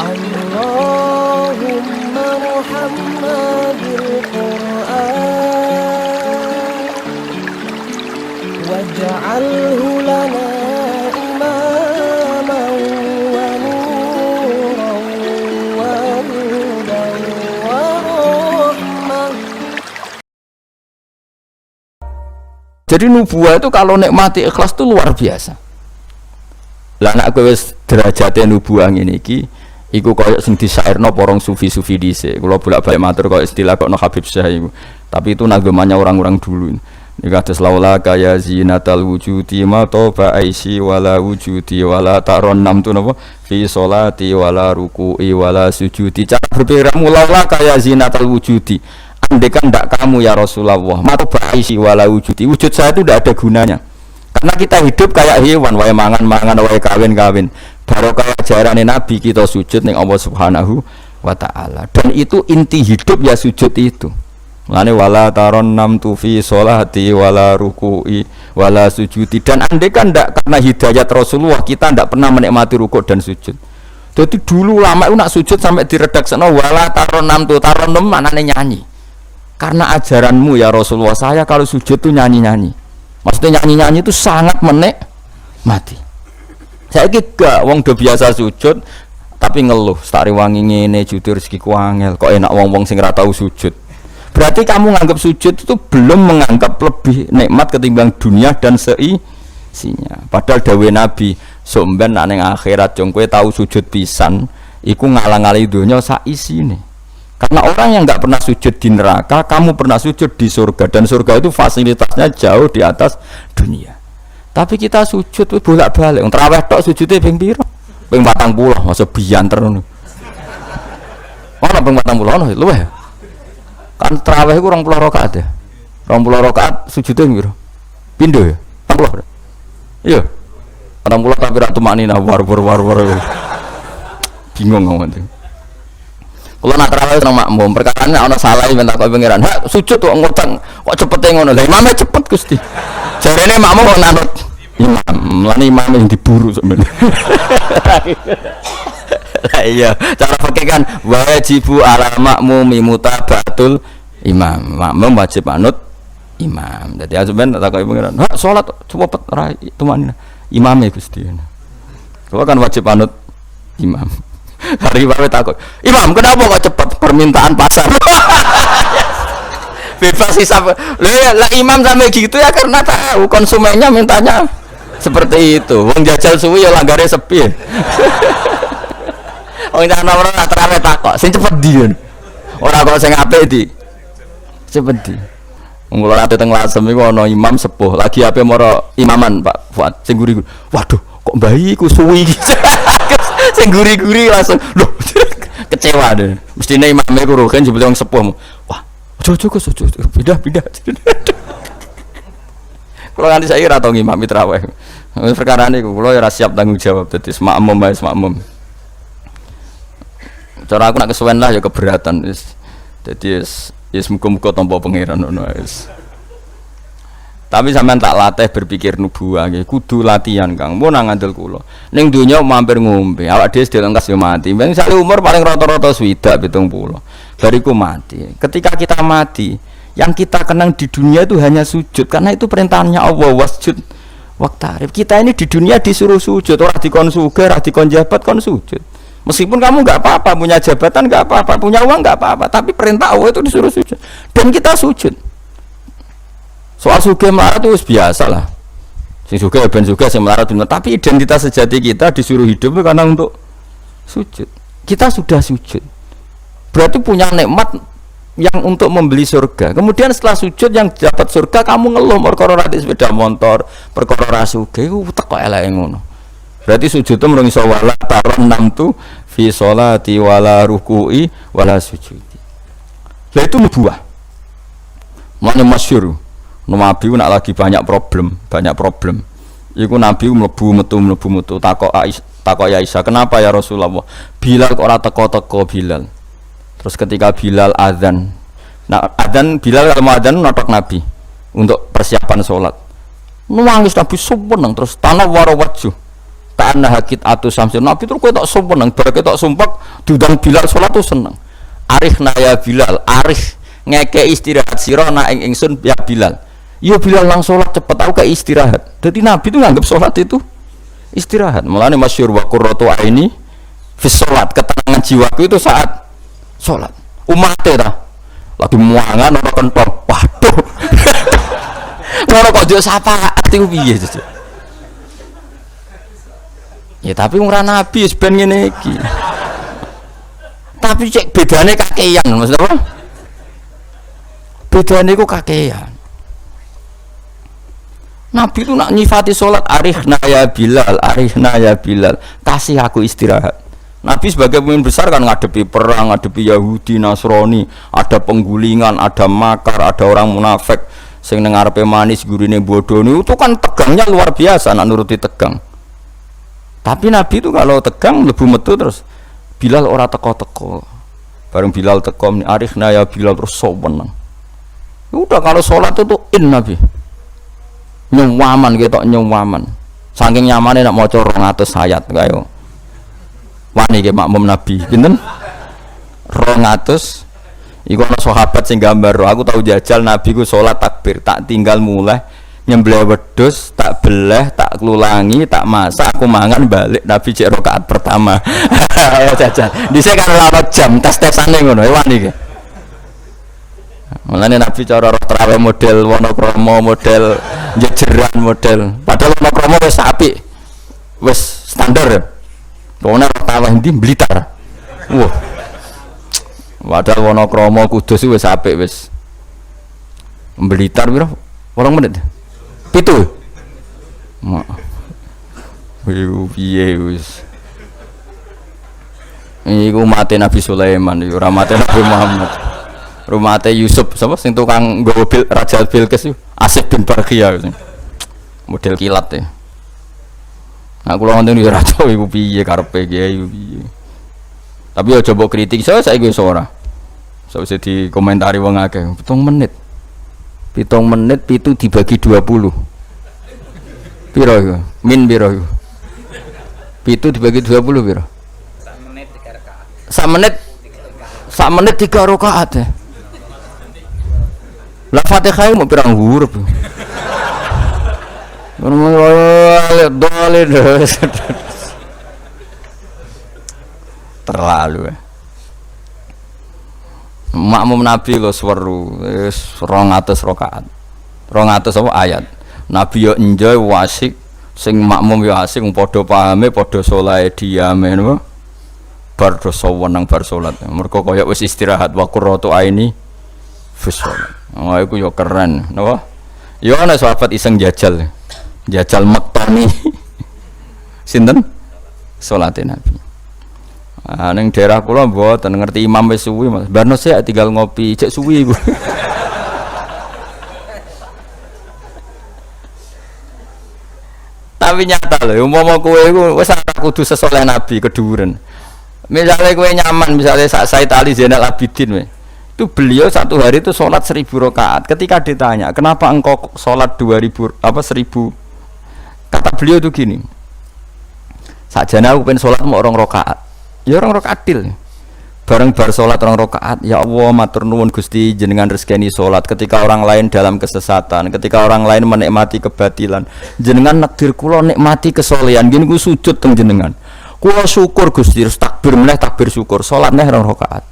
Allahumma Muhammadil Qur'an waj'alhu lana imaman wa nuran wa hudan wa rahmah. Jadi nubuah itu kalau nikmati ikhlas itu luar biasa. Lah nek kowe wis derajate nubuah ngene iki, iku koyo sing disairno porong sufi-sufi dhisik. Kula bolak-balik matur koyo istilah kok no Habib Syah iku. Tapi itu nagamanya orang-orang dulu. Nek kados laula kaya zinatal wujudi ma toba aisi wala wujudi wala taron nam tu napa fi sholati wala ruku'i wala sujudi. Cara berpikirmu laula kaya zinatal wujudi. Andekan ndak kamu ya Rasulullah, mata baisi wala wujudi. Wujud saya itu tidak ada gunanya. Karena kita hidup kayak hewan, wae mangan-mangan, wae kawin-kawin. Barokah ajarane Nabi kita sujud ning Allah Subhanahu wa taala. Dan itu inti hidup ya sujud itu. Lane wala taron nam tu fi sholati wala ruku'i wala sujudi. Dan andekan ndak karena hidayat Rasulullah kita ndak pernah menikmati rukuk dan sujud. Jadi dulu lama itu nak sujud sampai diredakseno wala taron nam tu taron nam maknane nyanyi. Karena ajaranmu ya Rasulullah, saya kalau sujud tuh nyanyi-nyanyi. Maksudnya nyanyi-nyanyi itu sangat menikmati. Saya gak wong do biasa sujud tapi ngeluh, stari wangi ngene jujur rezekiku angel, kok enak wong-wong sing ora tau sujud. Berarti kamu nganggap sujud itu belum menganggap lebih nikmat ketimbang dunia dan seisinya. Padahal dawuh Nabi, somben nek ning akhirat jong kowe tau sujud pisan, iku ngalang-alangi donya sak isine. Karena orang yang nggak pernah sujud di neraka, kamu pernah sujud di surga, dan surga itu fasilitasnya jauh di atas dunia. Tapi kita sujud itu bolak-balik. Untuk tarawih tok sujudnya ping piro? Ping 40, masa bianter ngono. Ono ping 40 ono luwih. Kan tarawih iku 20 rakaat ya. 20 rakaat sujudnya piro? Pindho ya? 40. Iya. 40 tapi ra tumaknina war. Bingung ngomong. Kalau nak terawih seneng makmum, perkara ini ana salah minta kau pengiran. Hak sujud kok ngutang, kok cepet ngono. Lah imamnya cepet Gusti. Jarene makmum kok nanut imam, lan imam yang diburu sebenarnya. Lah iya, cara fikih kan wajibu ala makmumi mutabatul imam. Makmum wajib anut imam. Jadi azuben tak kau pengiran. Hak salat cepet ra tumanina. Imamnya Gusti. Kau kan wajib anut imam. Hari baru takut, Imam kenapa kok cepat permintaan pasar? Bebas hisap. Lah imam sampai gitu ya karena tahu konsumennya mintanya seperti itu. Wong jajal suwi ya langgare sepi. Wong ana ora terawih takok, sing cepet ndi. Ora kok sing apik di. Cepet di. Wong kula ate teng Lasem iku ana imam sepuh, lagi ape moro imaman Pak Fuad sing guri. Waduh, kok bayi ku suwi. Sing guri-guri langsung loh kecewa deh. Mestine imame ku roken jebule wong sepuh. Wah, ojo pindah. Kula nganti saiki ora tau ngimam traweh. Perkara niku kula ora siap tanggung jawab dadi makmum. Cara aku nak kesuwen lah ya keberatan wis. Dadi wis muga-muga tampa pangeran ngono wis. Tapi sampean tak latih berpikir nubuah nggih, kudu latihan Kang. Mun nang ngandel kula. Ning donya mampir ngombe, awak dhewe sedaya engkas yo mati. Ben sak umur paling rata-rata 70 70. Bariku mati. Ketika kita mati, yang kita kenang di dunia itu hanya sujud karena itu perintahnya Allah wasjud waqtarib. Kita ini di dunia disuruh sujud, ora dikon sugih, ora dikon jabat kon sujud. Meskipun kamu enggak apa-apa, punya jabatan enggak apa-apa, punya uang enggak apa-apa, tapi perintah Allah itu disuruh sujud. Dan kita sujud. Soal sugih melarat itu biasa lah. Sing sugih ben sugih, sing melarat ben. Tapi identitas sejati kita disuruh hidup itu karena untuk sujud. Kita sudah sujud. Berarti punya nikmat yang untuk membeli surga. Kemudian setelah sujud yang dapat surga kamu ngeluh perkara ra sepeda motor, perkara ra sugih iku teko eleke ngono. Berarti sujud itu mung iso wala taron nam tu fi sholati wala ruku'i wala sujudi. Lah itu nubuah. Maknanya masyhur. Nabi nak lagi banyak problem. Iku Nabi mlebu metu takok Aisyah, "Kenapa ya Rasulullah? Bilal kok ora teko-teko Bilal?" Terus ketika Bilal azan. Nah, azan Bilal kalau mau azan notok Nabi untuk persiapan sholat. Nangis Nabi seneng terus tanah waro wajhu. Ta'anna hakit atu samsun. Nabi terus kowe tok seneng, bar ketok sumpek diundang Bilal salat tuh seneng. Arihna ya Bilal, arih ngeke istirahat sira nak ing ingsun ya Bilal. Ya Bilal lang salat cepet aku kayak istirahat. Jadi Nabi itu nganggap salat itu istirahat. Mulane masyhur wa qurratu aini fi salat, ketenangan jiwaku itu saat salat. Umate ta lagi muangan ora kentong. Waduh. Ora kok yo syafaat iku piye jejak. Ya tapi ora Nabi wis ben ngene iki. Tapi cek bedane kakean, maksud apa? Bedane ku kakean. Nabi itu nak nyifati sholat arihna ya Bilal, arihna ya Bilal, kasih aku istirahat. Nabi sebagai pemimpin besar kan ngadepi perang, ngadepi Yahudi, Nasrani, ada penggulingan, ada makar, ada orang munafik sing ning ngarepe manis gurine bodoh itu kan tegangnya luar biasa, nak nuruti tegang. Tapi Nabi itu kalau tegang lebu metu terus Bilal ora teko-teko. Bareng Bilal teko arihna ya Bilal terus soweneng. Udah kalau sholat itu Nabi. Nyawaman ketok nyawaman. Saking nyamane nak maca 200 ayat kaya. Wani ke makmum Nabi. Pinten? 200. Iku ana sahabat sing gambar, aku tahu jajal Nabi ku sholat takbir, tak tinggal mulai nyembelih wedhus, tak beleh, tak klulangi, tak masak, aku mangan balik Nabi cek rakaat pertama. Ayo jajal. Dhisik kan lama jam tes-tesane ngono, wani iki. Mulane Nabi cara roh trawe model Wonokromo, model jejeran model. Padahal Wonokromo wis apik. Wis standar. Wong roh trawe ndi Blitar. Wah. Padahal Wonokromo Kudus wis apik wis. Blitar piro? 8 menit. 7. Piye wis. Iku mate Nabi Sulaiman, iku ora mate Nabi Muhammad. Rumate Yusuf sapa sing tukang nggawa Raja Bilqis Asif bin Barkhia model kilat ya. Nah kula ngoten yo raja iku piye karepe kiai piye. Tapi yo coba kritik saya saiki wis ora. Sawise dikomentari wong akeh 7 menit. 7 menit pitu dibagi 20. Piro iku? Min piro iku? Pitu dibagi 20 piro? 1 menit 3 rakaat. 1 menit 3 rakaat ya. Lah Fatihah mau pirang huruf. Terlalu ya. Makmum Nabi lo seru, 200 rakaat. 200 apa ayat. Nabi yo enjoy wasik, sing makmum yo asik, padha pahame, padha saleh diame napa. Bar dosa wenang bar salat. Mergo kaya wis istirahat wa qurratu aini fi shalat. Oh iku yo keren, napa? Yo ana sahabat iseng jajal. Jajal mektoni. Sinten? Salate Nabi. Ah ning daerah kula mboten ngerti imam wis suwi, Mas. Barno sik tinggal ngopi, cek suwi iku. Tapi nyata lho, umpama kowe iku wis kudu sesoleh Nabi keduren. Misalnya kowe nyaman, misalnya Said Ali Zainal Abidin we. Itu beliau satu hari itu sholat 1000 rakaat. Ketika ditanya, kenapa engkau sholat 2000 apa 1000? Kata beliau itu gini. Sakjane aku pengen sholat mau 2 rakaat. Ya 2 rakaat til. Bareng bar sholat 2 rakaat, ya Allah matur nuwun Gusti jenengan rezekani sholat ketika orang lain dalam kesesatan, ketika orang lain menikmati kebatilan. Jenengan nakdir kula nikmati kesolehan, gini ku sujud teng jenengan. Kula syukur Gusti, takbir meneh takbir syukur, sholat neh 2 rakaat.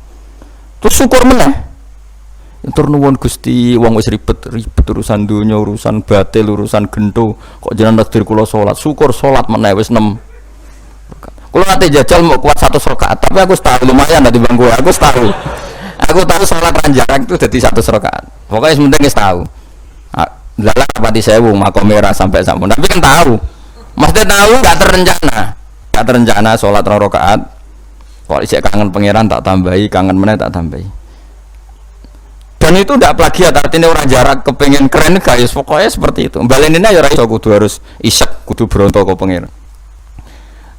Terus syukur meneh. Tur nuwun Gusti, wong wis ribet urusan dunya, urusan batil, urusan gento, kok jenengan takdir kula salat. Syukur salat meneh wis 6. Kula ate jajal mau kuat 100 rakaat, tapi aku tahu lumayan dari bangku. Aku tahu. Aku tahu salat ranjang itu dadi 100 rakaat. Pokoknya sementing wis tahu. Lalah pati 1000 makom merah sampai sampun. Tapi kan tahu. Maksudnya tahu enggak terencana. Enggak terencana salat 2 rakaat. Kalau isek kangen pangeran tak tambahi, kangen meneh tak tambahi. Dan itu tidak plagiat, artinya orang jarak kepengen keren guys, pokoknya seperti itu. Balenina ya iso kudu harus isek, kudu bronto ke pangeran.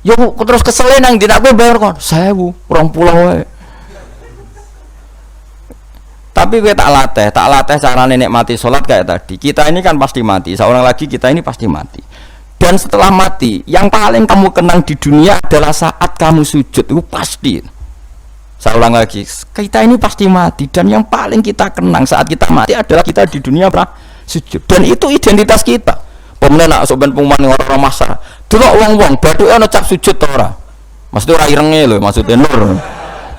Yo terus keselen nang dina kowe bayar kon 1000, 20 wae. Tapi kowe tak latih carane nikmati salat kayak tadi. Kita ini kan pasti mati, seorang lagi kita ini pasti mati. Dan setelah mati, yang paling kamu kenang di dunia adalah saat kamu sujud. Itu pasti. Saya ulang lagi, kita ini pasti mati. Dan yang paling kita kenang saat kita mati adalah kita di dunia sujud. Dan itu identitas kita. Pemenang nak soben pengumuman orang masa. Delok wong-wong baduke ana cap sujud ta ora? Maksudnya ora irenge lho, maksudnya nur.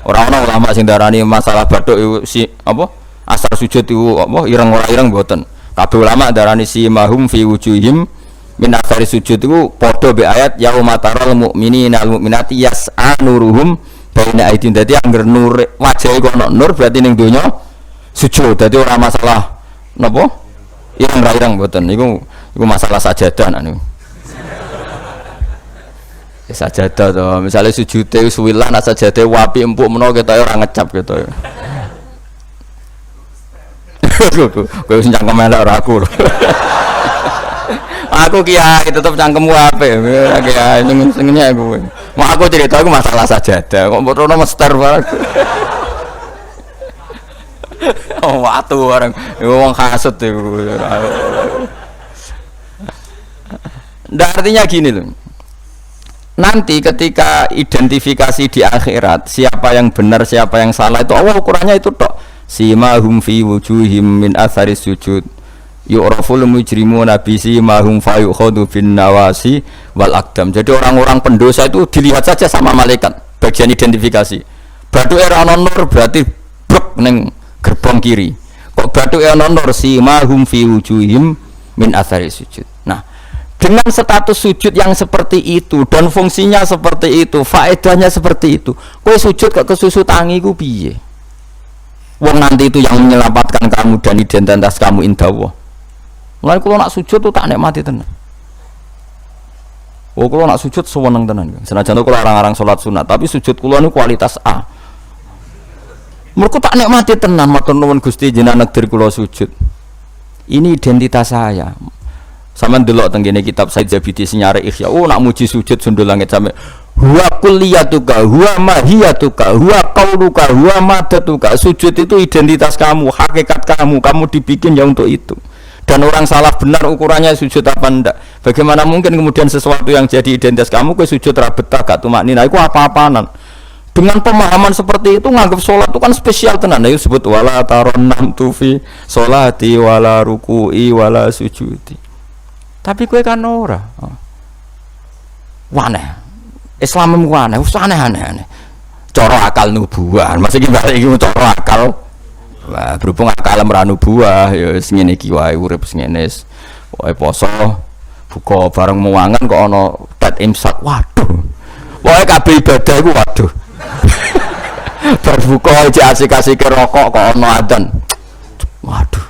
Ora ana ulama sing darani masalah baduk si apa? Asar sujud itu apa ireng ora ireng mboten. Kabeh ulama darani si mahum fi wujuhim min athari sujud itu padha be ayat yauma taral mu'minina al mu'minati yas'a nuruhum baina aidin. Dadi angger nur wajahe kok ana nur berarti ning donya sujud. Dadi ora masalah napa? Ireng ra ireng mboten. Iku masalah sajadah niku. Ya sajadah to. Misale sujude suwilah nak sajadah wapi empuk menawa ketok ora ngecap ketok. Kowe sing cangkem elek ora aku. Aku kiai tetep cangkemmu apik. Kiai senengnya aku. Mau aku cerita aku masalah sajadah. Kok mbok rono mester bareng. Oh, watu bareng. Wong hasud iku. Ndak artinya gini loh. Nanti ketika identifikasi di akhirat siapa yang benar siapa yang salah itu Allah ukurannya itu tok. Simahum fi wujuhim min athari sujud yu'raful mujrimuna bi simahum fayukhadu bin nawasi wal aqdam. Jadi orang-orang pendosa itu dilihat saja sama malaikat bagian identifikasi. Baduke ana nur berarti blek ning gerbong kiri. Kok baduke ana nur simahum fi wujuhim min athari sujud. Nah, dengan status sujud yang seperti itu dan fungsinya seperti itu, faedahnya seperti itu. Kowe sujud kok kesusu tangi ku piye? Wong nanti itu yang menyelamatkan kamu dan identitas kamu indah Allah. Mulai kalau nak sujud tuh tak nikmati tenan. Oh kalau nak sujud sewenang tenan. Senajan tuh kalau orang-orang sholat sunat, tapi sujud kulo ini kualitas A. Mereka tak nikmati tenan. Matur nuwun Gusti jenengan negeri kulo sujud. Ini identitas saya. Sama delok tenggene kitab Said Zabidi senyare Ihya. Oh nak muji sujud sundul langit sampai huwa kulliyatuka huwa mahiyatuka huwa qauluka huwa madatuka. Sujud itu identitas kamu, hakikat kamu dibikin ya untuk itu. Dan orang salah benar ukurannya sujud apa ndak. Bagaimana mungkin kemudian sesuatu yang jadi identitas kamu ke sujud ra betah gak tumaknina iku apa-apanan. Dengan pemahaman seperti itu nganggap sholat itu kan spesial tenan. Ayo sebut wala taronam tufi sholati wala ruku'i wala sujudi. Tapi kowe kan ora. Waneh. Islam waneh, wis aneh-aneh. Cara akal nubuah. Masih iki balik iki cara akal. Wah, berhubung akal ora nubuah ya wis ngene iki wae urip ngene. Wae poso buka bareng muangan kok ana tet imsak. Waduh. Wae kabeh ibadah iku waduh. Berbuka aja asik-asik rokok kok ana adzan. Waduh.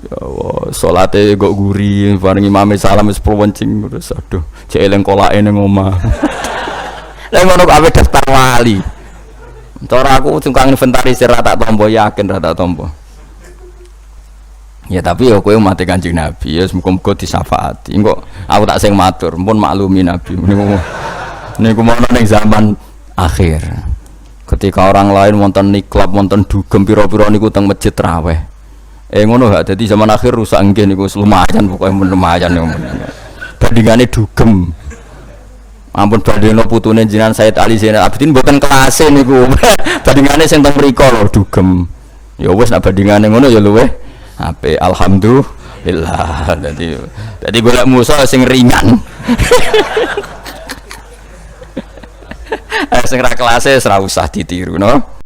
Ya Allah, salate kok guri bareng imame salam wis prowencing terus aduh, cek eling kolake ning omah. Lah ngono kok ape daftar wali. Cara aku tukang inventarisir ra tak tombo yakin ra tak tombo. Ya tapi ya kowe mati Kanjeng Nabi ya muga-muga disyafaati. Engko aku tak sing matur, pun maklumi Nabi niku mau ning zaman akhir. Ketika orang lain wonten niklab, wonten dugem pira-pira niku teng masjid raweh. Ngono gak dadi zaman akhir rusak nggih niku lumayan pokoke lumayan niku. Bandingane dugem. Ampun bandingno putune jenengan Said Ali Zainal Abidin mboten kelase niku. Bandingane sing teng mriko lho dugem. Ya wis nek bandingane ngono ya luweh apik alhamdulillah. Dadi golek musuh sing ringan. Sing ra kelase ora usah ditiru no.